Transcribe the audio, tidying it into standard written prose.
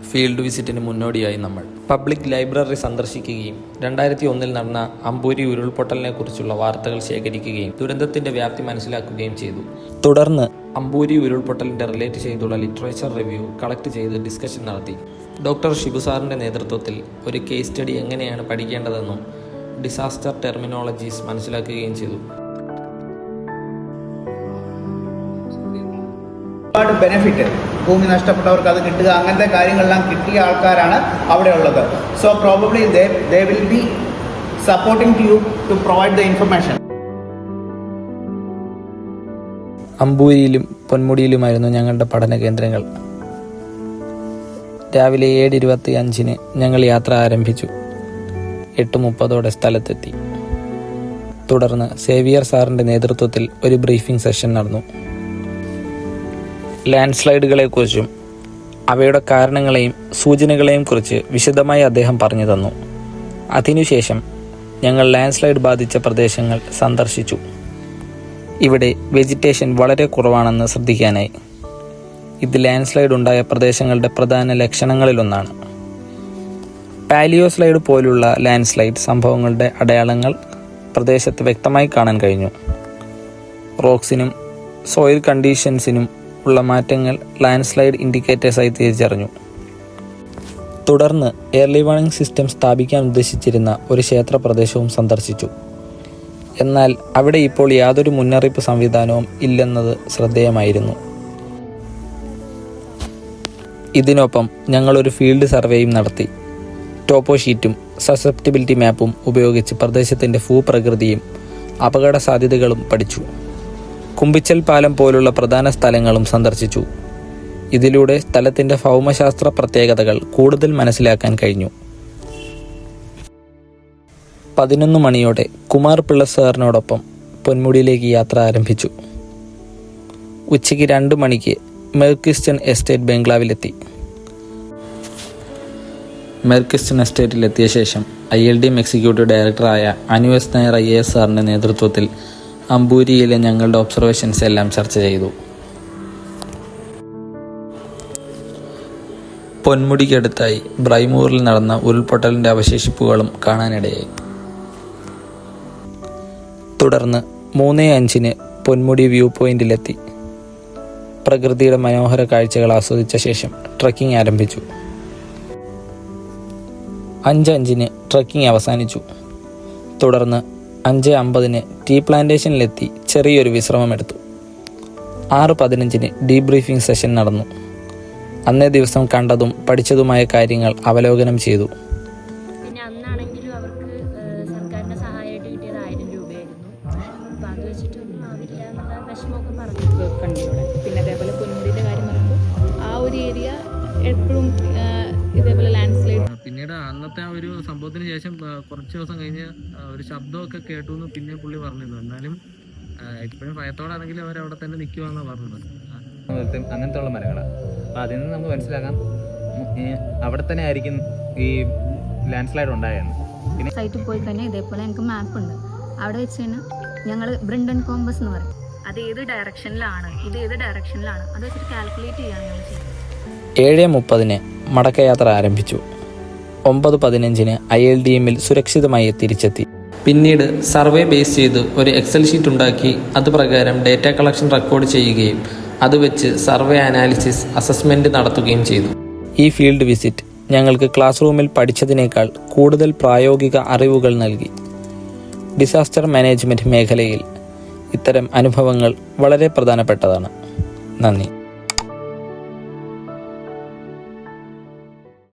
Field വിസിറ്റിന് മുന്നോടിയായി നമ്മൾ public library സന്ദർശിക്കുകയും 2001 നടന്ന അമ്പൂരി ഉരുൾപൊട്ടലിനെ കുറിച്ചുള്ള വാർത്തകൾ ശേഖരിക്കുകയും ദുരന്തത്തിന്റെ വ്യാപ്തി മനസ്സിലാക്കുകയും ചെയ്തു. തുടർന്ന് അമ്പൂരി ഉരുൾപൊട്ടലിന്റെ റിലേറ്റ് ചെയ്തുള്ള ലിറ്ററേച്ചർ റിവ്യൂ കളക്ട് ചെയ്ത് ഡിസ്കഷൻ നടത്തി. ഡോക്ടർ ഷിബു സാറിന്റെ നേതൃത്വത്തിൽ ഒരു കേസ് സ്റ്റഡി എങ്ങനെയാണ് പഠിക്കേണ്ടതെന്നും ഡിസാസ്റ്റർ ടെർമിനോളജീസ് മനസ്സിലാക്കുകയും ചെയ്തു. ഒരുപാട് ബെനിഫിറ്റ് ഭൂമി നഷ്ടപ്പെട്ടവർക്ക് അത് കിട്ടുക, അങ്ങനത്തെ കാര്യങ്ങളെല്ലാം കിട്ടിയ ആൾക്കാരാണ് അവിടെ ഉള്ളത്. So probably they will be supporting to you to provide the information. അമ്പൂരിയിലും പൊന്മുടിയിലുമായിരുന്നു ഞങ്ങളുടെ പഠന കേന്ദ്രങ്ങൾ. രാവിലെ 7:25 ഞങ്ങൾ യാത്ര ആരംഭിച്ചു. 8:30 സ്ഥലത്തെത്തി. തുടർന്ന് സേവിയർ സാറിൻ്റെ നേതൃത്വത്തിൽ ഒരു ബ്രീഫിംഗ് സെഷൻ നടന്നു. ലാൻഡ് സ്ലൈഡുകളെക്കുറിച്ചും അവയുടെ കാരണങ്ങളെയും സൂചനകളെയും കുറിച്ച് വിശദമായി അദ്ദേഹം പറഞ്ഞു തന്നു. അതിനുശേഷം ഞങ്ങൾ ലാൻഡ് സ്ലൈഡ് ബാധിച്ച പ്രദേശങ്ങൾ സന്ദർശിച്ചു. ഇവിടെ വെജിറ്റേഷൻ വളരെ കുറവാണെന്ന് ശ്രദ്ധിക്കാനായി. ഇത് ലാൻഡ് സ്ലൈഡ് ഉണ്ടായ പ്രദേശങ്ങളുടെ പ്രധാന ലക്ഷണങ്ങളിലൊന്നാണ്. പാലിയോ സ്ലൈഡ് പോലുള്ള ലാൻഡ് സ്ലൈഡ് സംഭവങ്ങളുടെ അടയാളങ്ങൾ പ്രദേശത്ത് വ്യക്തമായി കാണാൻ കഴിഞ്ഞു. റോക്സിനും സോയിൽ കണ്ടീഷൻസിനും ഉള്ള മാറ്റങ്ങൾ ലാൻഡ് സ്ലൈഡ് ഇൻഡിക്കേറ്റേഴ്സായി തിരിച്ചറിഞ്ഞു. തുടർന്ന് എയർലി വാർണിംഗ് സിസ്റ്റം സ്ഥാപിക്കാൻ ഉദ്ദേശിച്ചിരുന്ന ഒരു ക്ഷേത്ര പ്രദേശവും സന്ദർശിച്ചു. എന്നാൽ അവിടെ ഇപ്പോൾ യാതൊരു മുന്നറിയിപ്പ് സംവിധാനവും ഇല്ലെന്നത് ശ്രദ്ധേയമായിരുന്നു. ഇതിനൊപ്പം ഞങ്ങളൊരു ഫീൽഡ് സർവേയും നടത്തി. ടോപ്പോ ഷീറ്റും സസെപ്റ്റിബിലിറ്റി മാപ്പും ഉപയോഗിച്ച് പ്രദേശത്തിൻ്റെ ഭൂപ്രകൃതിയും അപകട സാധ്യതകളും പഠിച്ചു. കുമ്പിച്ചൽ പാലം പോലുള്ള പ്രധാന സ്ഥലങ്ങളും സന്ദർശിച്ചു. ഇതിലൂടെ സ്ഥലത്തിൻ്റെ ഭൗമശാസ്ത്ര പ്രത്യേകതകൾ കൂടുതൽ മനസ്സിലാക്കാൻ കഴിഞ്ഞു. 11 മണിയോടെ കുമാർ പിള്ള സാറിനോടൊപ്പം പൊന്മുടിയിലേക്ക് യാത്ര ആരംഭിച്ചു. ഉച്ചയ്ക്ക് 2 മണിക്ക് മെർക്കിസ്റ്റൺ എസ്റ്റേറ്റ് ബംഗ്ലാവിലെത്തി. മെർക്കിസ്റ്റൺ എസ്റ്റേറ്റിലെത്തിയ ശേഷം ILDM എക്സിക്യൂട്ടീവ് ഡയറക്ടറായ അനു എസ് നായർ IAS സാറിൻ്റെ നേതൃത്വത്തിൽ അമ്പൂരിയിലെ ഞങ്ങളുടെ ഒബ്സർവേഷൻസ് എല്ലാം ചർച്ച ചെയ്തു. പൊന്മുടിക്കടുത്തായി ബ്രൈമൂറിൽ നടന്ന ഉരുൾപൊട്ടലിൻ്റെ അവശേഷിപ്പുകളും കാണാനിടയായി. തുടർന്ന് 3:05 പൊന്മുടി വ്യൂ പോയിന്റിലെത്തി. പ്രകൃതിയുടെ മനോഹര കാഴ്ചകൾ ആസ്വദിച്ച ശേഷം ട്രക്കിംഗ് ആരംഭിച്ചു. 5:05 ട്രക്കിംഗ് അവസാനിച്ചു. തുടർന്ന് 5:50 ടീ പ്ലാന്റേഷനിലെത്തി ചെറിയൊരു വിശ്രമമെടുത്തു. 6:15 ഡീബ്രീഫിംഗ് സെഷൻ നടന്നു. അന്നേ ദിവസം കണ്ടതും പഠിച്ചതുമായ കാര്യങ്ങൾ അവലോകനം ചെയ്തു. പിന്നെ അന്നാണെങ്കിലും അവർക്ക് സർക്കാരിൻ്റെ സഹായമായിട്ട് കിട്ടിയത് 1000 രൂപയായിരുന്നു. അപ്പോൾ അത് വെച്ചിട്ടൊന്നും ആവില്ല എന്നുള്ള വിഷമമൊക്കെ പറഞ്ഞു കണ്ടിവിടെ. പിന്നെ അതേപോലെ പൊന്മുടിയുടെ കാര്യം പറയുമ്പോൾ ആ ഒരു ഏരിയ എപ്പോഴും ഇതേപോലെ ലാൻഡ് സ്ലൈഡ്. പിന്നീട് അന്നത്തെ ആ ഒരു സംഭവത്തിന് ശേഷം കുറച്ച് ദിവസം കഴിഞ്ഞ് ഒരു ശബ്ദമൊക്കെ കേട്ടു എന്ന് പിന്നെ പുള്ളി പറഞ്ഞിരുന്നു. എന്നാലും ഇപ്പോഴും ഭയത്തോടാണെങ്കിലും അവരവിടെ തന്നെ നിൽക്കുവാന്നാണ് പറഞ്ഞത്. അങ്ങനത്തെ ഉള്ള മരങ്ങളാണ്. അപ്പോൾ അതിൽ നിന്ന് നമുക്ക് മനസ്സിലാക്കാം അവിടെ തന്നെ ആയിരിക്കും ഈ ലാൻഡ് സ്ലൈഡ് ഉണ്ടായെന്ന്. പിന്നെ സൈറ്റിൽ പോയി കഴിഞ്ഞാൽ ഇതേപോലെ ഞങ്ങൾക്ക് മാപ്പ് ഉണ്ട്. അവിടെ വെച്ച് തന്നെ ഞങ്ങൾ ബ്രിണ്ടൻ കോമ്പസ് എന്ന് പറയും. അത് ഏത് ഡയറക്ഷനിലാണ്, ഇത് ഏത് ഡയറക്ഷനിലാണ്, അത് വെച്ചിട്ട് കാൽക്കുലേറ്റ് ചെയ്യാണ് ഞങ്ങൾ ചെയ്യുന്നത്. 7:30 മടക്കയാത്ര ആരംഭിച്ചു. 9:15 ILDMൽ സുരക്ഷിതമായി തിരിച്ചെത്തി. പിന്നീട് സർവേ ബേസ് ചെയ്ത് ഒരു എക്സൽ ഷീറ്റ് ഉണ്ടാക്കി അത് പ്രകാരം ഡേറ്റ കളക്ഷൻ റെക്കോർഡ് ചെയ്യുകയും അത് വെച്ച് സർവേ അനാലിസിസ് അസസ്മെൻറ്റ് നടത്തുകയും ചെയ്തു. ഈ ഫീൽഡ് വിസിറ്റ് ഞങ്ങൾക്ക് ക്ലാസ് റൂമിൽ പഠിച്ചതിനേക്കാൾ കൂടുതൽ പ്രായോഗിക അറിവുകൾ നൽകി. ഡിസാസ്റ്റർ മാനേജ്മെൻറ്റ് മേഖലയിൽ ഇത്തരം അനുഭവങ്ങൾ വളരെ പ്രധാനപ്പെട്ടതാണ്. നന്ദി.